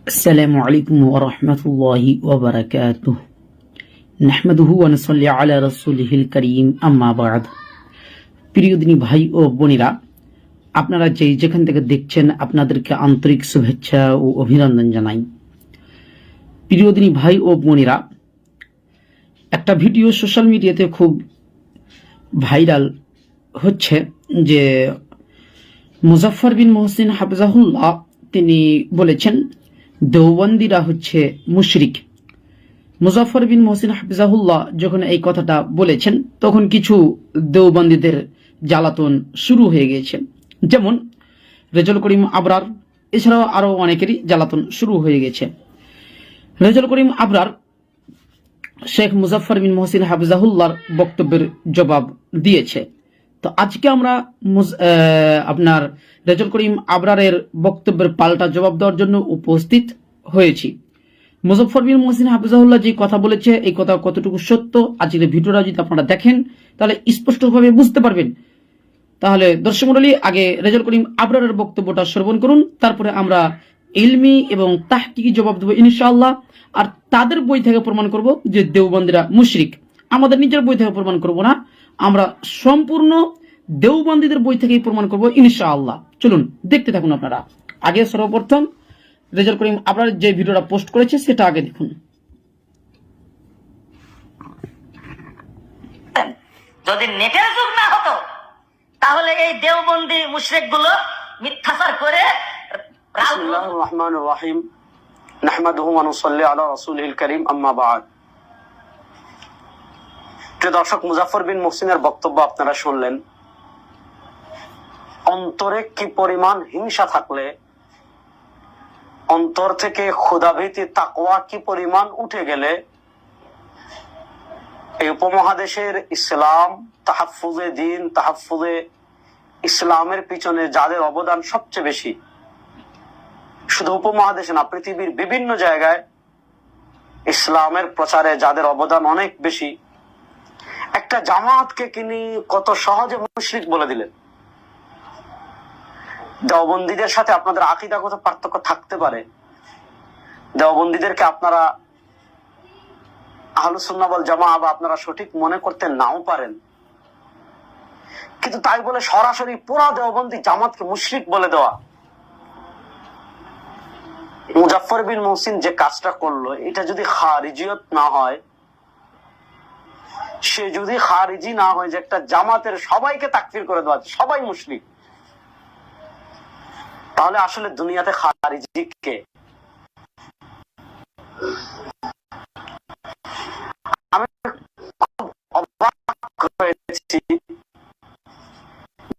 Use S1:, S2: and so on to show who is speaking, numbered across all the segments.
S1: السلام عليكم ورحمة الله وبركاته نحمده ونصلي على رسوله الكريم أما بعد প্রিয় দিনী ভাই ও বোনেরা, আপনারা যেখান থেকে দেখছেন আপনাদেরকে আন্তরিক শুভেচ্ছা ও অভিনন্দন জানাই। প্রিয় দিনী ভাই ও বোনেরা, একটা ভিডিও সোশ্যাল মিডিয়াতে খুব ভাইরাল হচ্ছে যে মুজাফফর বিন মুহসিন হাফিজাহুল্লাহ তিনি বলেছেন দেওবন্দিরা হচ্ছে মুশরিক। মুজাফফর বিন মুহসিন হাফিজাহুল্লাহ যখন এই কথাটা বলেছেন তখন কিছু দেওবন্দীদের জ্বালাতন শুরু হয়ে গিয়েছে, যেমন রেজাউল করিম আবরার, এছাড়াও আরো অনেকেরই জ্বালাতন শুরু হয়ে গেছে। রেজাউল করিম আবরার শেখ মুজাফফর বিন মুহসিন হাফিজাহুল্লাহর বক্তব্যের জবাব দিয়েছে। তো আজকে আমরা আপনার রেজাউল করিম আবরারের বক্তব্যের পাল্টা জবাব দেওয়ার জন্য উপস্থিত হয়েছি। মুজাফফর বিন মুহসিন হাফিজাহুল্লাহ যে কথা বলেছে এই কথা কতটুকু সত্য আজকের ভিডিওটা যদি আপনারা দেখেন তাহলে স্পষ্টভাবে বুঝতে পারবেন। তাহলে দর্শক মণ্ডলী, আগে রেজাউল করিম আবরারের বক্তব্যটা শ্রবণ করুন, তারপরে আমরা ইলমি এবং তাহকিকি জবাব দেবো ইনশাআল্লাহ। আর তাদের বই থেকে প্রমাণ করব যে দেওবন্দীরা মুশরিক, আমাদের নিজের বই থেকে প্রমাণ করব না, আমরা সম্পূর্ণ দেওবন্দীদের বই থেকেই প্রমাণ করব ইনশাআল্লাহ। চলুন দেখতে থাকুন আপনারা। আগে সর্বপ্রথম রেজাউল করিম আবরার যে ভিডিওটা পোস্ট করেছে সেটা আগে দেখুন।
S2: যদি নেটের যুগ না হতো তাহলে এই দেওবন্দি মুশরিক গুলো মিথ্যাচার করে
S3: বিসমিল্লাহির রহমানির রহিম নাহমাদুহু ওয়া নুসাল্লি আলা রাসূলিল কারীম আম্মা বা'দ। প্রিয় দর্শক, মুজাফফর বিন মুহসিনের বক্তব্য আপনারা শুনলেন। অন্তরে কি পরিমাণ হিংসা থাকলে, অন্তর থেকে খোদাভীতি তাকওয়া কি পরিমাণ উঠে গেলে এই উপমহাদেশের ইসলাম তাহাফফুজে দ্বীন, তাহাফফুজে ইসলামের পিছনে যাদের অবদান সবচেয়ে বেশি, শুধু উপমহাদেশে না পৃথিবীর বিভিন্ন জায়গায় ইসলামের প্রচারে যাদের অবদান অনেক বেশি, একটা জামাতকে তিনি কত সহজে মুশরিক বলে দিলেন। দেওবন্দীদের সাথে আপনাদের আকীদাগত পার্থক্য থাকতে পারে, দেওবন্দীদেরকে আপনারা আহলুস সুন্নাহ ওয়াল জামাআহ বা আপনারা সঠিক মনে করতে নাও পারেন, কিন্তু তাই বলে সরাসরি পুরা দেওবন্দী জামাতকে মুশরিক বলে দেওয়া, মুজাফফর বিন মুহসিন যে কাজটা করলো এটা যদি খারিজিয়ত না হয়, সে যদি খারিজি না হয় যে একটা জামাতের সবাইকে তাকফির করে দেওয়া সবাই মুশরিক, তাহলে আসলে দুনিয়াতে খারিজি কে? আমি খুব অবাক হয়েছি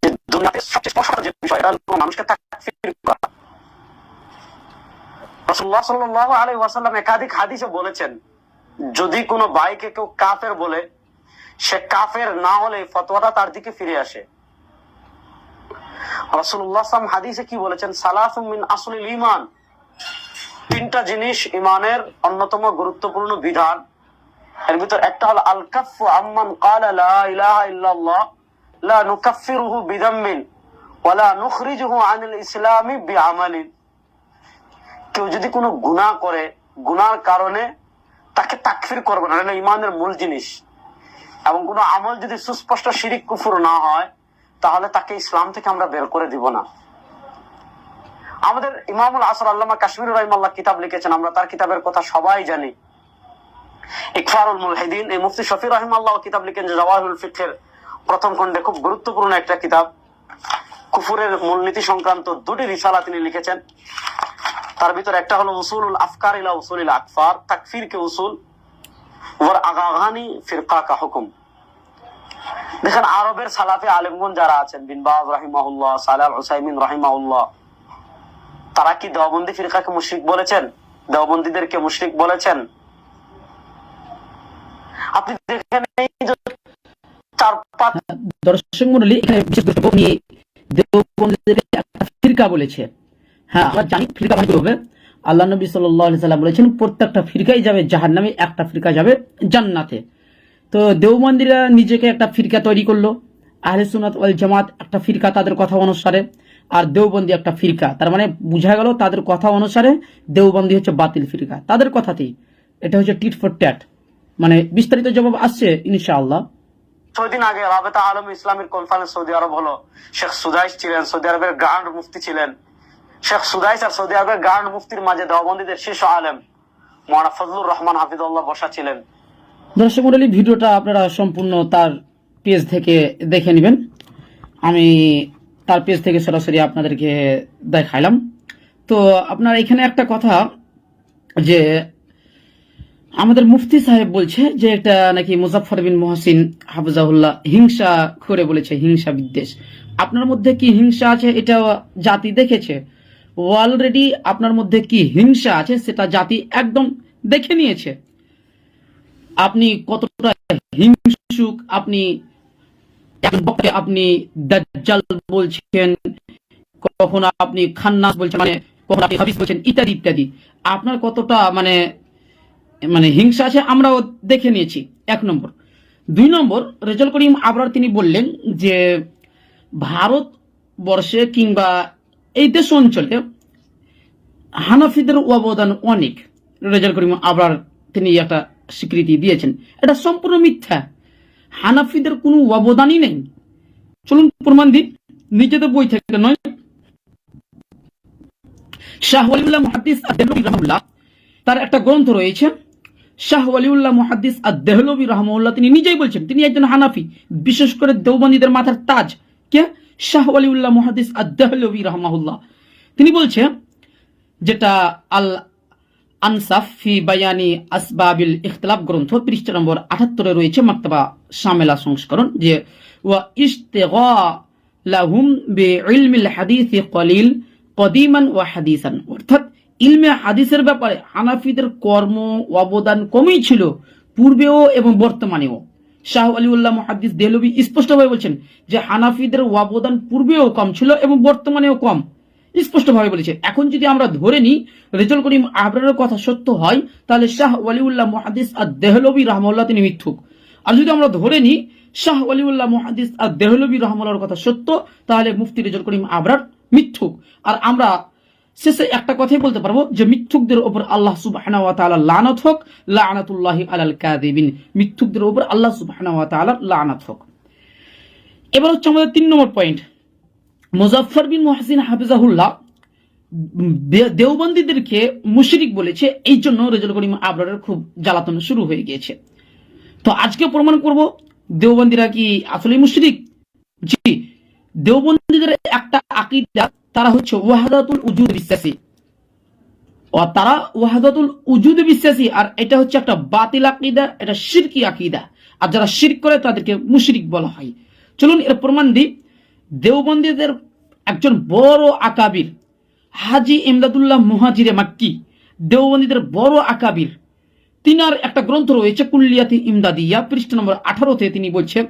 S3: যে দুনিয়াতে সবচেয়ে স্পষ্ট যে বিষয়টা মানুষকে তাকফির করা। রাসূলুল্লাহ সাল্লাল্লাহু আলাইহি ওয়াসাল্লাম একাধিক হাদিসে বলেছেন, যদি কোনো ভাইকে কেউ কাফের বলে, সে কাফের না হলে ফতোয়াটা তার দিকে ফিরে আসে। রাসূলুল্লাহ সাল্লাল্লাহু হাদিসে কি বলেছেন? সালাসুম মিন আসলিল ঈমান, তিনটা জিনিস ঈমানের অন্যতম গুরুত্বপূর্ণ বিধান। এর ভিতর একটা হলো আল কাফফু আম্মান ক্বালা লা ইলাহা ইল্লাল্লাহ লা নুকাফফিরুহু বিযামবিন ওয়া লা নুখরিজুহু আনিল ইসলামি বিআমালিন। কেউ যদি কোনো গুনাহ করে, গুনার কারণে তাকে তাকফির করবে না, এটা ঈমানের মূল জিনিস। এবং কোনো আমল যদি সুস্পষ্ট শিরিক কুফর না হয় তাহলে তাকে ইসলাম থেকে আমরা বের করে দিব না। আমাদের ইমামুল আসর আল্লামা কাশ্মীর রাহিমাহুল্লাহ কিতাব লিখেছেন, আমরা তার কিতাবের কথা সবাই জানি, ইকফারুল মুলহিদিন। এই মুফতি শফি রাহিমাহুল্লাহ কিতাব লিখেছেন জাওয়াহিরুল ফিকহের প্রথম খণ্ডে, খুব গুরুত্বপূর্ণ একটা কিতাব। কুফরের মূলনীতি সংক্রান্ত দুটি রিসালা তিনি লিখেছেন। তার ভিতর একটা হলো উসুলুল আফকার ইলা উসুলিল আকফার, তাকফির কে উসুল ওয়ার আগাগানি ফিরকা কা হুকুম। দেখেন আরবের সালাফে আলেমগণ যারা আছেন, বিন বাজ রাহিমাহুল্লাহ, সালেহ আল উসাইমিন রাহিমাহুল্লাহ, তারা কি দেওবন্দি ফিরকাকে মুশরিক বলেছেন? দেওবন্দীদেরকে মুশরিক বলেছেন? আপনি দেখেন এই যে চার পাঁচ
S1: দর্শক মণ্ডলী, এখানে বিশেষ বক্তব্য নিয়ে দেওবন্দীদেরকে একটা ফিরকা বলেছে। হ্যাঁ, আমরা জানি ফিরকা মানে কি হবে। আল্লাহ নবী সাল্লাল্লাহু আলাইহি সাল্লাম বলেছেন প্রত্যেকটা ফিরকাই যাবে জাহান্নামে, একটা ফিরকা যাবে জান্নাতে। তো দেওবন্দীরা নিজেকে একটা ফিরকা তৈরি করলো, আহলে সুন্নাত ওয়াল জামাত একটা ফিরকা তাদের কথা অনুসারে, আর দেওবন্দি একটা ফিরকা। তার মানে বোঝা গেল তাদের কথা অনুসারে দেওবন্দি হচ্ছে বাতিল ফিরকা, তাদের কথাতেই। এটা হচ্ছে টিট ফর ট্যাট, মানে বিস্তারিত জবাব আসছে ইনশাআল্লাহ।
S3: 6 দিন আগে রাবেতা আলম ইসলামের কনফারেন্স সৌদি আরব হলো। শেখ সুদাইস ছিলেন, সৌদি আরবের গ্র্যান্ড মুফতি ছিলেন। শেখ সুদাইস আর সৌদি আরবের গ্র্যান্ড মুফতির মাঝে দেওবন্দীদের শীর্ষ আলেম মাওলানা ফজলুর রহমান হাফিজুল্লাহ বসা ছিলেন।
S1: দর্শক মণ্ডলী, ভিডিওটা আপনারা সম্পূর্ণ তার পেজ থেকে দেখে নেবেন। আমি তার পেজ থেকে সরাসরি আপনাদেরকে দেখাইলাম। তো আপনার এখানে একটা কথা, যে আমাদের মুফতি সাহেব বলছে যে এটা নাকি মুজাফফর বিন মুহসিন হাফিজাহুল্লাহ হিংসা করে বলেছে, হিংসা বিদ্বেষ। আপনার মধ্যে কি হিংসা আছে এটা জাতি দেখেছে অলরেডি। আপনার মধ্যে কি হিংসা আছে সেটা জাতি একদম দেখে নিয়েছে। আপনি কতটা হিংসুক, আপনি দাজ্জাল বলছেন, কখনো আপনি খান্নাস বলছেন, মানে কখনো আপনি হাবিস বলছেন, ইত্যাদি ইত্যাদি। আপনার কতটা মানে মানে হিংসা আছে আমরাও দেখে নিয়েছি, 1 নম্বর। 2 নম্বর, রেজাউল করিম আবরার তিনি বললেন যে ভারতবর্ষে কিংবা এই দেশ অঞ্চলে হানাফিদের অবদান অনেক। রেজাউল করিম আবরার তিনি একটা স্বীকৃতি দিয়েছেন, এটা সম্পূর্ণ মিথ্যা। হানাফিদের কোনো অবদানই নেই। চলুন প্রমাণ দিন, নিজেদের বই থেকে নয়। শাহ ওয়ালিউল্লাহ মুহাদ্দিস আদ-দেহলভী রাহিমাহুল্লাহ, তার একটা গ্রন্থ রয়েছে শাহ ওয়ালিউল্লাহ মুহাদ্দিস আদ-দেহলভী রাহিমাহুল্লাহ, তিনি নিজেই বলছেন তিনি একজন হানাফি, বিশেষ করে দেওবন্দীদের মাথার তাজ কে শাহ ওয়ালিউল্লাহ মুহাদ্দিস আদ-দেহলভী রাহিমাহুল্লাহ। তিনি বলছে, যেটা আল আনসাফ ফি বায়ানি আসবাবিল ইখতিলাফ গ্রন্থ পৃষ্ঠা নম্বর 78 রয়েছে, মাকতাবা শামেলা সংস্করণ, যে ওয়া ইশতিগালাহুম বিইলমিল হাদিস কলিল কদিমান ওয়া হাদিসান, অর্থাৎ ইলমে হাদিসের ব্যাপারে হানাফিদের কর্ম অবদান কমই ছিল পূর্বেও এবং বর্তমানেও। শাহ ওয়ালিউল্লাহ মুহাদ্দিস দেহলভী স্পষ্টভাবে বলছেন যে হানাফিদের অবদান পূর্বেও কম ছিল এবং বর্তমানেও কম, স্পষ্টভাবে বলেছে। এখন যদি আমরা ধরে নিই রেজাউল করিম আবরারের কথা সত্য হয়, তাহলে শাহ ওয়ালিউল্লাহ মুহাদ্দিস আদ-দেহলভী রাহিমাহুল্লাহ তিনি মিথ্যুক। আর যদি আমরা ধরে নিই শাহ ওয়ালিউল্লাহ মুহাদ্দিস আদ-দেহলভী রাহিমাহুল্লাহর কথা সত্য, তাহলে মুফতি রেজাউল করিম আবরার মিথ্যুক। আর আমরা শেষে একটা কথাই বলতে পারবো যে মিথ্যুকদের উপর আল্লাহ সুবহানাহু ওয়া তাআলা লানত হোক, লানাতুল্লাহি আলাল কাযিবিন, মিথ্যুকদের উপর আল্লাহ সুবহানাহু ওয়া তাআলা লানত হোক। এবার হচ্ছে আমাদের 3 নম্বর পয়েন্ট। মুজাফফর বিন মুহসিন হাফিজাহুল্লাহ দেওবন্দীদেরকে মুশরিক বলেছে, এই জন্য রেজাউল করিম আবরারের খুব জ্বালাতন শুরু হয়ে গিয়েছে। তো আজকে প্রমাণ করব দেওবন্দীরা কি আসলে মুশরিক। জি, দেওবন্দীদের একটা আকীদা, তারা হচ্ছে ওয়াহদাতুল উজুদ বিশ্বাসী, ও তারা ওয়াহদাতুল উজুদ বিশ্বাসী, আর এটা হচ্ছে একটা বাতিল আকীদা, এটা শিরকি আকীদা। আর যারা শিরক করে তাদেরকে মুশরিক বলা হয়। চলুন এর প্রমাণ দিই। দেওবন্দীদের একজন বড় আকাবির হাজী ইমদাদুল্লাহ মুহাজিরে মাক্কি, দেওবন্দীদের বড় আকাবির, তিনার একটা গ্রন্থ রয়েছে কুল্লিয়াতি ইমদাদিয়া পৃষ্ঠা নম্বর 18 তিনি বলছে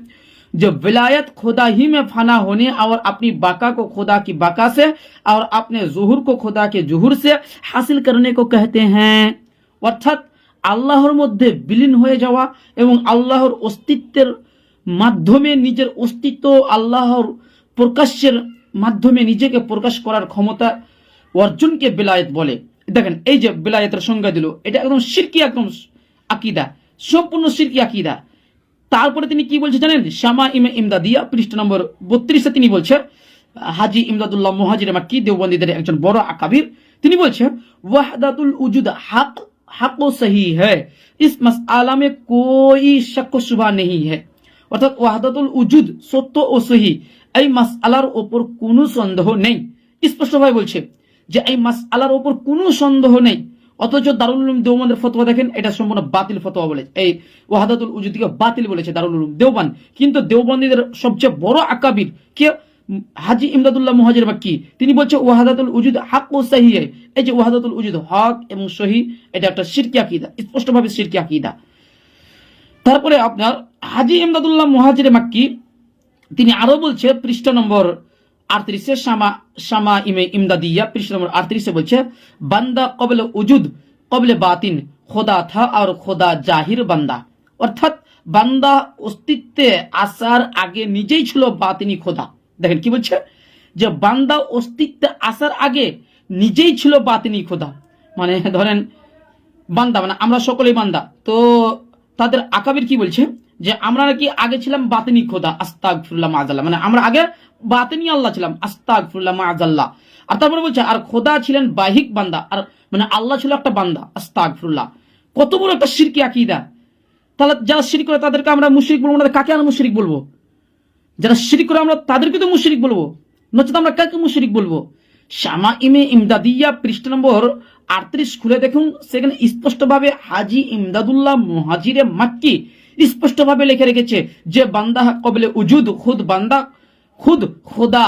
S1: जो विलायत खुदा ही में फना होने और अपनी बाका को खुदा की बाका से और अपने जुहुर को खुदा के जुहुर से हासिल करने को कहते हैं। অর্থাৎ আল্লাহর মধ্যে বিলীন হয়ে যাওয়া এবং আল্লাহর অস্তিত্বের মাধ্যমে নিজের অস্তিত্ব, আল্লাহর প্রকাশের মাধ্যমে নিজেকে প্রকাশ করার ক্ষমতা অর্জনকে বিলায়েত বলে। দেখেন এই যে বিলায়েতের সংজ্ঞা দিল, এটা একদম শিরকি, একদম আকীদা, সম্পূর্ণ শিরকি আকীদা। তারপরে তিনি কি বলছে জানেন? শামা ইমে ইমদাদিয়া পৃষ্ঠা নম্বর 32 তিনি বলছে, হাজী ইমদাদুল্লাহ মুহাজিরে মাক্কি দেওবন্দীদের একজন বড় আকাবির, তিনি বলছে ওয়াহদাতুল উজুদ হক হক ও সহি হ্যায়, ইস মাসআলা মে কোই শক ও শুবহা নেহি হ্যায়। অর্থাৎ ওয়াহদাতুল উজুদ সত্য ও সহি, এই মাসআলার উপর কোনো সন্দেহ নেই। স্পষ্টভাবে বলছে যে এই মাসআলার উপর কোনো সন্দেহ নেই। অথচ দারুল উলুম দেওবন্দের ফতোয়া দেখেন, এটা সম্পূর্ণ বাতিল ফতোয়া বলে, এই ওয়াহদাতুল উজুদকে বাতিল বলেছে দারুল উলুম দেওবন্দ। কিন্তু দেওবন্দীদের সবচেয়ে বড় আকাবির কে? হাজী ইমদাদুল্লাহ মুহাজির মাক্কি, তিনি বলছে ওয়াহদাতুল উজুদ হক ও সহি। এই যে ওয়াহদাতুল উজুদ হক এবং সহি, এটা একটা শিরকি আকীদা, স্পষ্টভাবে শিরকি আকীদা। তারপরে আপনার হাজী ইমদাদুল্লাহ মুহাজির মাক্কি তিনি আরো বলছে পৃষ্ঠা নম্বর 38 শামা ইমে ইমদাদিয়া পৃষ্ঠা নম্বর 38 বলছে, বান্দা কবলে উজুদ কবলে বাতিন খোদা থা আর খোদা জাহির বান্দা। অর্থাৎ বান্দা অস্তিত্বে আসার আগে নিজেই ছিল বাতিনি খোদা। দেখেন কি বলছে যে বান্দা অস্তিত্বে আসার আগে নিজেই ছিল বাতিনি খোদা। মানে ধরেন বান্দা, মানে আমরা সকলেই বান্দা, তো তাদের আকাবির কি বলছে যে আমরা নাকি আগে ছিলাম বাতিনি খোদা, আস্তাগফিরুল্লাহ মাআযাল্লাহ, মানে আমরা আগে বাতিনি আল্লাহ ছিলাম, আস্তাগফিরুল্লাহ মাআযাল্লাহ। আর তারপরে বলছে আর খোদা ছিলেন বাহিক বান্দা, আর মানে আল্লাহ ছিল একটা বান্দা, আস্তাগফিরুল্লাহ। কত বড় একটা শিরকি আকীদা! তাহলে যারা শিরক করে তাদেরকে আমরা মুশরিক বলবো না, কাকে আমরা মুশরিক বলবো? যারা শিরক করে আমরা তাদেরকে তো মুশরিক বলবো, নচেত আমরা কাকে মুশরিক বলবো? শামাইমে ইমদাদিয়া পৃষ্ঠা নম্বর 38 খুলে দেখুন, সেখানে স্পষ্টভাবে হাজি ইমদাদুল্লাহ মুহাজিরে মাক্কি স্পষ্টভাবে লিখে রেখেছে যে বান্দা কবলে উজুদ খুদ বান্দা খুদ খোদা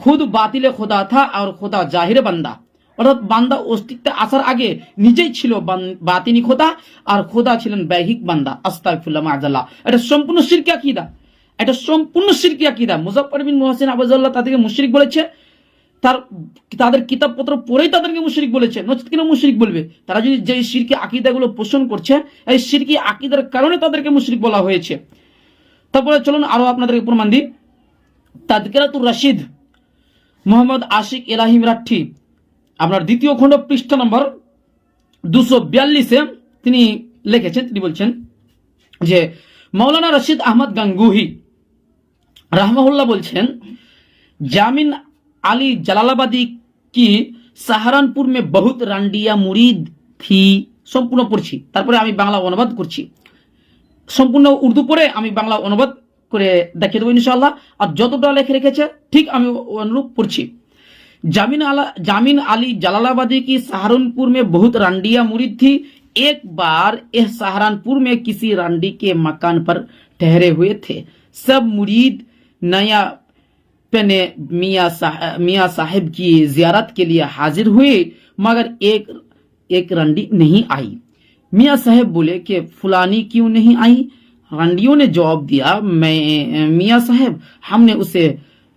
S1: খুদ বাতিলে খোদা থা আর খোদা জাহিরে বান্দা। অর্থাৎ বান্দা অস্তিত্বে আসার আগে নিজেই ছিল বাতিনি খোদা আর খোদা ছিলেন বাহিক বান্দা, আস্তাগফিরুল্লাহ মাআযাল্লাহ। এটা সম্পূর্ণ শিরকি আকীদা, এটা সম্পূর্ণ শিরকি আকীদা। মুজাফফর বিন মুহসিন আবুজাল্লাহ তাদেরকে মুশরিক বলেছে, তাদের কিতাবপত্র পড়েই তাদেরকে মুশরিক বলেছে, নচেত কিনা মুশরিক বলবে? তারা যদি যে শিরকি আকীদাগুলো পোষণ করছে, এই শিরকি আকীদার কারণে তাদেরকে মুশরিক বলা হয়েছে। তারপরে চলুন আরো আপনাদেরকে প্রমাণ দিই। তাযকিরাতুর রাশিদ মোহাম্মদ আশিক এলাহি মিরাঠি, আপনার দ্বিতীয় খণ্ড পৃষ্ঠা নম্বর 242-এ তিনি লিখেছেন, তিনি বলছেন যে মৌলানা রশিদ আহমদ গাঙ্গুহি रहमहुल्लाह बोलছেন जामिन अली जलालाबादी की सहारनपुर में बहुत रांडिया मुरीद थी। সম্পূর্ণ পড়ছি, তারপরে আমি বাংলা অনুবাদ করছি। সম্পূর্ণ উর্দু পড়ে আমি বাংলা অনুবাদ করে দেখিয়ে দেবো ইনশাআল্লাহ। আর যতটা লেখে রেখেছে ঠিক আমি অনুরূপ পড়ছি। जामिन अली जलालाबादी की सहारनपुर में बहुत रांडिया मुरीद थी। एक बार यह सहारनपुर में किसी रांडी के मकान पर ठहरे हुए थे। सब मुरीद नया पने मियाँ साहिब की जियारत के लिए हाजिर हुए, मगर एक रंडी नहीं आई। मियाँ साहिब बोले कि फुलानी क्यों नहीं आई? रंडियों ने जवाब दिया, मैं मियाँ साहिब, हमने उसे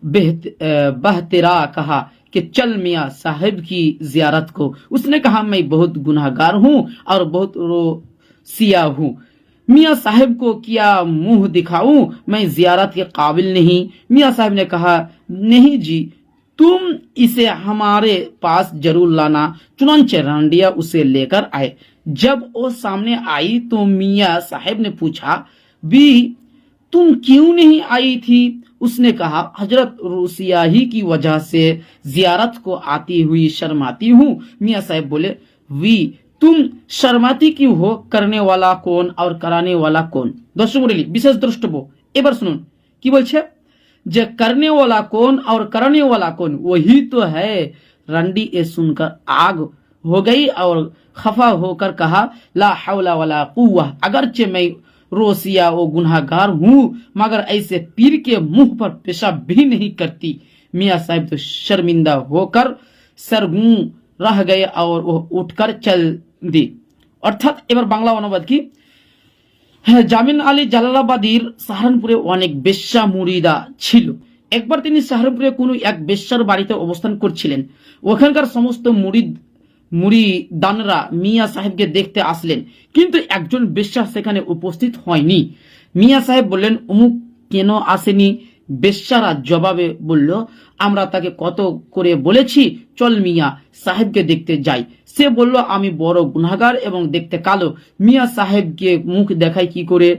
S1: बहतेरा कहा कि चल मियाँ साहिब की जियारत को। उसने कहा मैं बहुत गुनाहगार हूँ और बहुत रोसिया हूँ। मियाँ साहिब को क्या मुंह दिखाऊं, मैं जियारत के काबिल नहीं। मियाँ साहिब ने कहा नहीं जी, तुम इसे हमारे पास जरूर लाना। चुनांचे रांडिया उसे लेकर आए। जब वो सामने आई तो मियाँ साहिब ने पूछा, भी तुम क्यों नहीं आई थी? उसने कहा हजरत रोसियाही की वजह से जियारत को आती हुई शर्माती हूँ। मियाँ साहिब बोले, वी तुम शर्माती क्यों हो? करने वाला कौन और कराने वाला कौन? दर्शक मंडলী বিশেষ দ্রষ্টব্য, এবার শুনুন কি বলছে যে करने वाला कौन और कराने वाला कौन, वही तो है। रंडी ये सुनकर आग हो गई और खफा होकर कहा, ला हौला वला कुव्वा, अगरचे मैं रोसिया वो गुनाहगार हूँ, मगर ऐसे पीर के मुंह पर पेशाब भी नहीं करती। मियाँ साहिब तो शर्मिंदा होकर सरगूं रह गए और वो उठकर चल दी। অর্থাৎ এবার বাংলা অনুবাদ কি? হ্যাঁ, জামিন আলী জালালাবাদীর সাহারানপুরে অনেক বেশ্যা মুরিদা ছিল। একবার তিনি সাহারানপুরে কোনো এক বেশ্যার বাড়িতে অবস্থান করছিলেন। ওখানকার সমস্ত মুরিদানরা মিয়াঁ সাহেবকে দেখতে আসলেন, কিন্তু একজন বেশ্যা সেখানে উপস্থিত হয়নি। মিয়াঁ সাহেব বললেন, অমুক কেন আসেনি? বেশ্যারা জবাবে বলল, আমরা তাকে কত করে বলেছি চল মিয়াঁ সাহেবকে দেখতে যাই। সে বলল, আমি বড় গুনাহগার এবং দেখতে কালো, মিয়াঁ সাহেবকে মুখ দেখাই কি করে?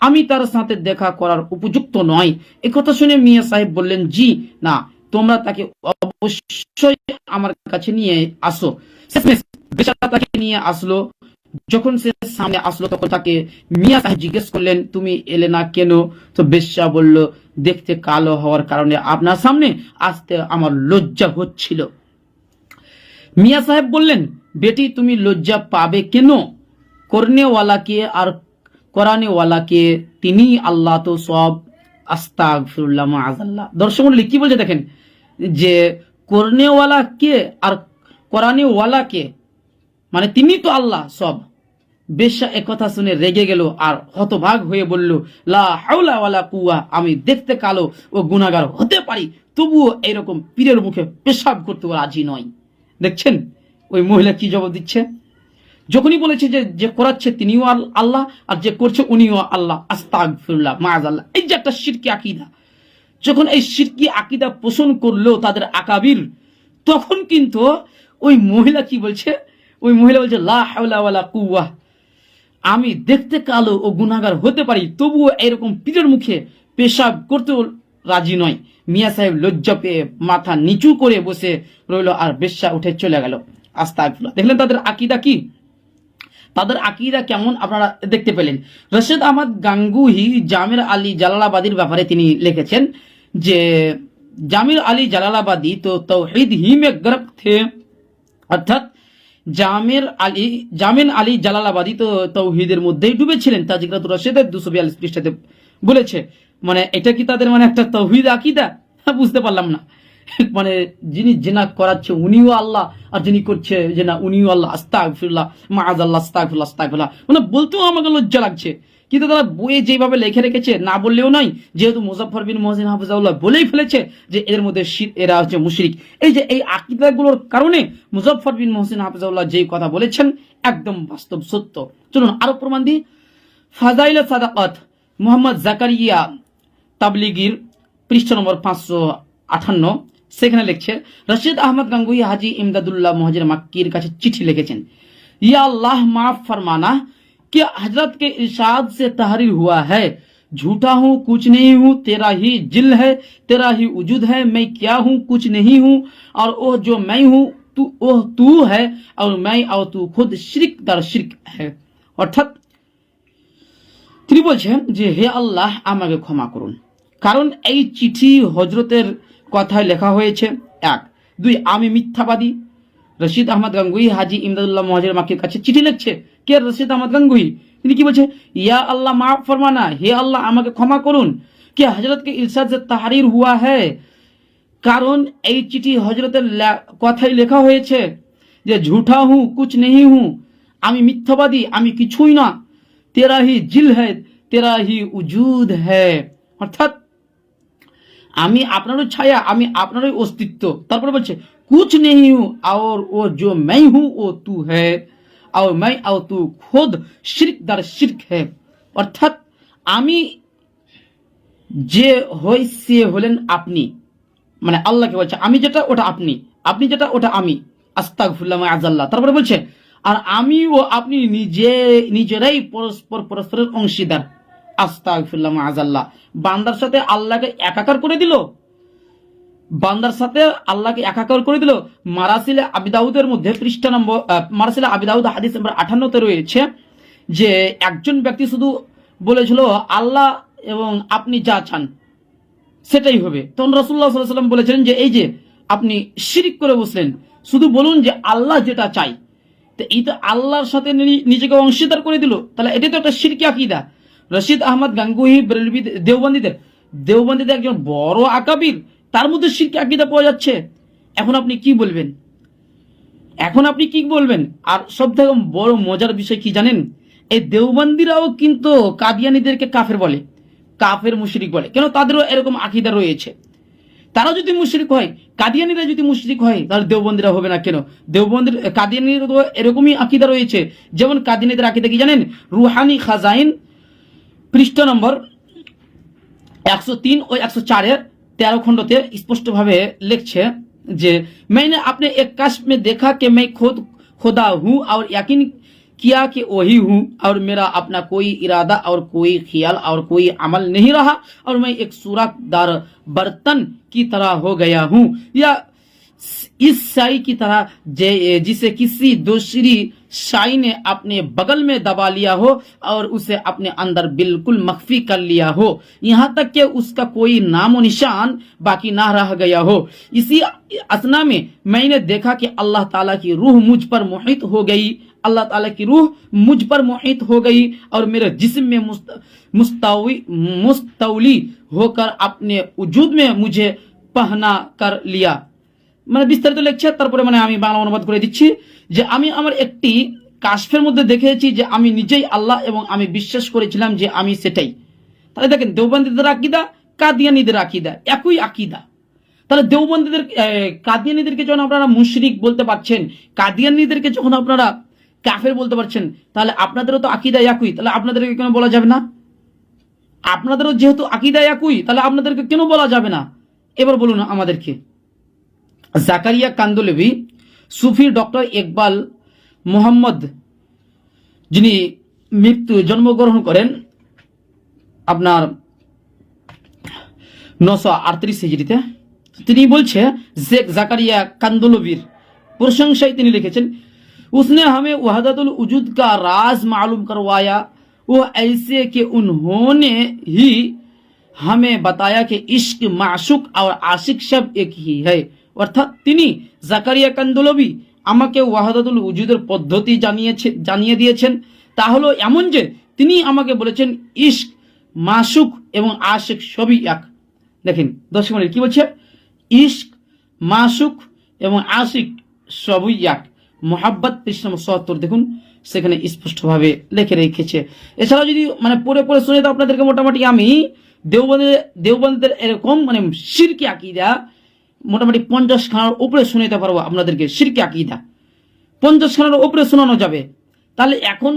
S1: আমি তার সাথে দেখা করার উপযুক্ত নয়। একথা শুনে মিয়াঁ সাহেব বললেন, জি না, তোমরা তাকে অবশ্যই আমার কাছে নিয়ে আসো। শেষমেশ বেচারা তাকে নিয়ে আসলো। যখন সে সামনে আসলো তখন তাকে মিয়াঁ সাহেব জিজ্ঞেস করলেন, তুমি এলে না কেন? তো বেশ্যা বলল, দেখতে কালো হওয়ার কারণে আপনার সামনে আসতে আমার লজ্জা হচ্ছিল। মিয়াঁ সাহেব বললেন, বেটি তুমি লজ্জা পাবে কেন? করনেওয়ালাকে আর করানেওয়ালাকে তিনি আল্লাহ তো সব, আস্তাগফিরুল্লাহ মাআযাল্লাহ। দর্শক মণ্ডলী কি বলছে দেখেন, যে করনেওয়ালা কে আর করানেওয়ালা কে, মানে তিনি তো আল্লাহ সব। বেশ্যা একথা শুনে রেগে গেল আর হতভাগ হয়ে বলল, লা হাওলা ওয়ালা কুওয়া, আমি দেখতে কালো ও গুনাহগার হতে পারি, তবুও এরকম পীরের মুখে পেশাব করতে রাজি নয়। দেখছেন ওই মহিলা কি জবাব দিচ্ছে? যখনই বলেছে যে করাচ্ছে তিনিও আল্লাহ আর যে করছে উনিও আল্লাহ, আস্তাগফিরুল্লাহ মাআযাল্লাহ। এই যে একটা শিরকি আকীদা, যখন এই শিরকি আকীদা পোষণ করলো তাদের আকাবির, তখন কিন্তু ওই মহিলা কি বলছে, ওই মহিলা বলছে লা হাওলা ওয়ালা কুওয়া, আমি দেখতে কালো ও গুনাহগার হতে পারি, তবুও এরকম পীরের মুখে পেশাব করতেও রাজি নয়। মিয়া সাহেব লজ্জা পেয়ে মাথা নিচু করে বসে রইল আর বেশ্যা উঠে চলে গেল। আস্তাগফিরুল্লাহ। দেখলেন তাদের আকীদা কি, তাদের আকীদা কেমন আপনারা দেখতে পেলেন। রশিদ আহমদ গাঙ্গুহি জামির আলী জালালাবাদীর ব্যাপারে তিনি লিখেছেন যে জামির আলী জালালাবাदी तो तौहीद ही में गर्क थे, অর্থাৎ জামিন আলী জালালাবাদী তো তৌহিদের মধ্যেই ডুবেছিলেন। তাজিকরাতুর রশিদের 242 পৃষ্ঠাতে বলেছে। মানে এটা কি তাদের মানে একটা তৌহিদ আকীদা? বুঝতে পারলাম না। মানে যিনি জেনা করাচ্ছে উনিও আল্লাহ, আর যিনি করছে জেনা উনিও আল্লাহ। আস্তাগফিরুল্লাহ, মাআযাল্লাহ, আস্তাগফিরুল্লাহ, আস্তাগফিরুল্লাহ। মানে বলতেও আমাকে লজ্জা লাগছে, কিন্তু তারা বইয়ে যেভাবে লিখে রেখেছে না বললেও নয়, যেহেতু মুজাফফর বিন মুহসিন হাফিজাহুল্লাহ বলেই ফেলেছে যে এদের মধ্যে এরা হচ্ছে মুশরিক। এই যে এই আকীদাগুলোর কারণে মুজাফফর বিন মুহসিন হাফিজাহুল্লাহ যেই কথা বলেছেন একদম বাস্তব সত্য। চলুন আরো প্রমাণ দিই। ফাজাইল সাদাকাত মোহাম্মদ জাকারিয়া তাবলিগির পৃষ্ঠা নম্বর 558, সেখানে লিখছে রশিদ আহমদ গাঙ্গুহি হাজি ইমদাদুল্লাহ মুহাজির মাক্কির কাছে চিঠি লিখেছেন, या अल्लाह माफ फरमाना कि हजरत के इरशाद से तहरीर हुआ है, झूठा हूँ कुछ नहीं हूँ, तेरा ही जिल है, तेरा ही वजूद है, मैं क्या हूँ कुछ नहीं हूँ, और ओह जो मैं हूँ तू है, और मैं और तू खुद शिरक दर शिरक है। অর্থাৎ তিনি বলছেন যে হে আল্লাহ আমাকে ক্ষমা করুন, কারণ এই চিঠি হযরতের কথায় লেখা হয়েছে। 1, 2 আমি মিথ্যাবাদী। রশিদ আহমদ গাঙ্গুহি হাজি ইমদাদুল্লাহ মুহাজির মাক্কির কাছে চিঠি লিখছে। কে? রশিদ আহমদ গাঙ্গুহি। তিনি কি বলছে? ইয়া আল্লাহ মাফ ফরমানা, হে আল্লাহ আমাকে ক্ষমা করুন, কি হযরত কে ইরশাদ সে তাহরির হুয়া है, কারণ এই চিঠি হযরতের কথাই লেখা হয়েছে যে ঝুঠা হুঁ কুছ নেহি হুঁ, আমি মিথ্যাবাদী, আমি কিছুই না, তেরা হি জিল है, তেরা হি উজুদ है, অর্থাৎ আমি আপনারই ছায়া, আমি আপনারই অস্তিত্ব। তারপরে বলছে कुछ नहीं हूं और वो जो मैं हूं वो तू है, और मैं और तू खुद शिरक दर शिरक है। অর্থাৎ আমি যে হই সে হলেন আপনি, মানে আল্লাহকে বলছে আমি যেটা ওটা আপনি, আপনি যেটা ওটা আমি। আস্তাগফিরুল্লাহ মাআযাল্লাহ। তারপরে বলছে আর আমি ও আপনি নিজেরাই পরস্পরের অংশীদার। আস্তাগফিরুল্লাহ মাআযাল্লাহ। বান্দার সাথে আল্লাহকে একাকার করে দিল, বান্দার সাথে আল্লাহকে একাকার করে দিল। মারাসিলে আবি দাউদের মধ্যে পৃষ্ঠা নম্বর মারাসিলে আবি দাউদ হাদিস নম্বর 58 রয়েছে যে একজন ব্যক্তি শুধু বলেছিল আল্লাহ এবং আপনি যা চান সেটাই হবে। তখন রাসূলুল্লাহ সাল্লাল্লাহু আলাইহি ওয়াসাল্লাম বলেছেন যে এই যে আপনি শিরক করে বসলেন, শুধু বলুন যে আল্লাহ যেটা চাই। তো এই তো আল্লাহর সাথে নিজেকে অংশীদার করে দিল, তাহলে এটাই তো একটা শিরকি আকীদা। রশিদ আহমদ গাঙ্গুহি বেরেলভি দেওবন্দীদের একজন বড় আকাবির, তার মধ্যে শিরকি আকীদা পাওয়া যাচ্ছে। এখন আপনি কি বলবেন? এখন আপনি কি বলবেন? আর সব থেকে বড় মজার বিষয় কি জানেন? এই দেওবন্দীরাও কিন্তু কাদিয়ানীদেরকে কাফের বলে, কাফের মুশরিক বলে। কেন? তাদেরও এরকম আকীদা রয়েছে। তারা যদি মুশরিক হয়, কাদিয়ানীরা যদি মুশরিক হয়, তাহলে দেওবন্দীরা হবে না কেন? দেওবন্দির কাদিয়ানীর এরকমই আকীদা রয়েছে। যেমন কাদিয়ানীদের আকীদা কি জানেন? রুহানি খাজাইন পৃষ্ঠা নম্বর 103 ও 104 13 খণ্ডতে স্পষ্টভাবে লিখছে যে मैंने अपने एक कश्फ में देखा कि मैं खुद खुदा हूँ और यकीन किया कि वही हूँ, और मेरा अपना कोई इरादा और कोई ख्याल और कोई अमल नहीं रहा, और मैं एक सूरतदार बर्तन की तरह हो गया हूँ, या इस शाई की तरह जिसे किसी दूसरी शाई ने अपने बगल में दबा लिया हो और उसे अपने अंदर बिल्कुल मख्फी कर लिया हो, यहाँ तक कि उसका कोई नामो निशान बाकी ना रह गया हो। इसी असना में मैंने देखा कि अल्लाह ताला की रूह मुझ पर मोहित हो गई, अल्लाह ताला की रूह मुझ पर मोहित हो गई और मेरे जिस्म में मुस्तौली होकर अपने वजूद में मुझे पहना कर लिया। মানে বিস্তারিত লিখছে। তারপরে মানে আমি বাংলা অনুবাদ করে দিচ্ছি যে আমি আমার একটি কাশফের মধ্যে দেখেছি যে আমি নিজেই আল্লাহ এবং আমি বিশ্বাস করেছিলাম যে আমি সেটাই। তাহলে দেখেন দেওবন্দীদের আকীদা কাদিয়ানীদের আকীদা একই আকীদা। তাহলে দেওবন্দীদের কাদিয়ানীদেরকে যখন আপনারা মুশরিক বলতে পারছেন, কাদিয়ানীদেরকে যখন আপনারা কাফের বলতে পারছেন, তাহলে আপনাদেরও তো আকীদা একই, তাহলে আপনাদেরকে কেন বলা যাবে না? আপনাদেরও যেহেতু আকীদা একই, তাহলে আপনাদেরকে কেন বলা যাবে না? এবার বলুন আমাদেরকে। জাকারিয়া কান্দলভি, সুফি ডক্টর ইকবাল মোহাম্মদ, যিনি জন্মগ্রহণ করেন আপনার 938 হিজরিতে, তিনি বলছে শেখ জাকারিয়া কান্দলভির প্রশংসায় তিনি লিখেছেন, उसने हमें वहदतुल वजूद का राज मालूम करवाया, वो ऐसे कि उन्होंने ही हमें बताया कि इश्क, माशुक और आशिक सब एक ही है। অর্থাৎ তিনি জাকারিয়া কান্দলভি আমাকে ওয়াহাদাতুল উজুদের পদ্ধতি জানিয়ে দিয়েছেন। তা হলো এমন যে তিনি আমাকে বলেছেন ইশক, মাশুক এবং আশিক সবই এক। দেখেন দর্শক মণ্ডলী কি বলছে, ইশক, মাশুক এবং আশিক সবই এক। মোহাব্বত পৃষ্ঠা নম্বর ৭৭ দেখুন, সেখানে স্পষ্টভাবে লিখে রেখেছে। এছাড়াও যদি মানে পড়ে পড়ে শুনে তো আপনাদেরকে মোটামুটি আমি দেওবন্দীদের এরকম মানে শিরকি আকীদা মোটামুটি 50 খানার উপরে শুনাইতে পারবো আপনাদেরকে। শিরকি আকীদা 50 খানার উপরে শোনানো যাবে। তাহলে এখন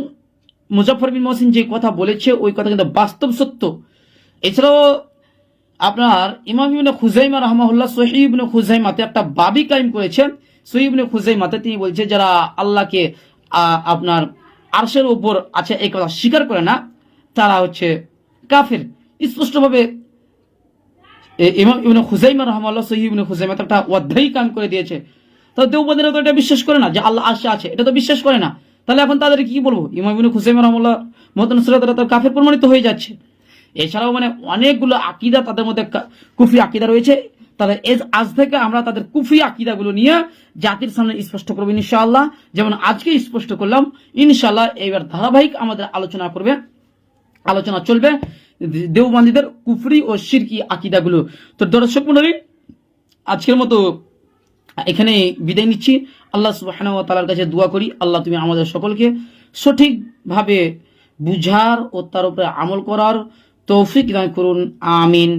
S1: মুজাফফর বিন মহসিন যে কথা বলেছে ওই কথা কিন্তু বাস্তব সত্য। এছাড়াও আপনার ইমাম ইবনে খুজাইমা রাহমাহুল্লাহ সহিহ ইবনে খুজাইমাতে একটা বাবি কায়েম করেছেন। সহিহ ইবনে খুজাইমাতে তিনি বলছে যারা আল্লাহকে আপনার আরশের উপর আছে এই কথা স্বীকার করে না তারা হচ্ছে কাফের। স্পষ্টভাবে ইমাম ইবনে খুজাইমা রাহমাহুল্লাহ সহিহ ইবনে খুজাইমাতে একটা অধ্যায় কায়েম করে দিয়েছে। তো দেওবন্দীরা তো এটা বিশ্বাস করে না যে আল্লাহ আরশে আছে, এটা তো বিশ্বাস করে না। তাহলে এখন তাদের কি বলবো? ইমাম ইবনে খুজাইমা রাহমাহুল্লাহ তারা কাফের প্রমাণিত হয়ে যাচ্ছে। এছাড়াও মানে অনেকগুলো আকীদা তাদের মধ্যে কুফরি আকীদা রয়েছে। তাহলে আজ থেকে আমরা তাদের কুফরি আকীদাগুলো নিয়ে জাতির সামনে স্পষ্ট করব ইনশাআল্লাহ। যেমন আজকে স্পষ্ট করলাম, ইনশাআল্লাহ এবার ধারাবাহিক আমাদের আলোচনা চলবে দেওবন্দীদের কুফরি ও শিরকি আকীদাগুলো। তো দর্শক মণ্ডলী, আজকের মতো এখানে বিদায় নিচ্ছি। আল্লাহ সুবহানাহু ওয়া তাআলার কাছে দোয়া করি, আল্লাহ তুমি আমাদের সকলকে সঠিকভাবে বুঝার ও তার উপরে আমল করার তৌফিক দান করুন, আমিন।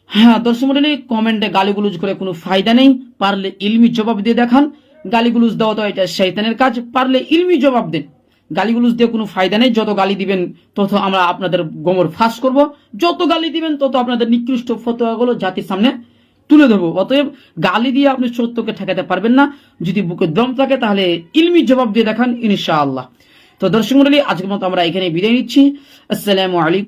S1: হ্যাঁ দর্শক মণ্ডলী, কমেন্টে গালিগুলোজ করে কোনো ফায়দা নেই, পারলে ইলমি জবাব দিয়ে দেখান। গালিগুলোজ দেওয়া তো এটা শয়তানের কাজ, পারলে ইলমি জবাব দেন। গালিগুলোজ দিয়ে কোনো ফায়দা নেই, যত গালি দিবেন তত আমরা আপনাদের গোমর ফাঁস করব, যত গালি দিবেন তত আপনাদের নিকৃষ্ট ফতোয়াগুলো জাতির সামনে তুলে ধরবো। অতএব গালি দিয়ে আপনি সত্যকে ঠেকাতে পারবেন না। যদি বুকে দম থাকে তাহলে ইলমি জবাব দিয়ে দেখান ইনশাআল্লাহ। তো দর্শক মণ্ডলী, আজকের মতো আমরা এখানে বিদায় নিচ্ছি। আসসালামু আলাইকুম।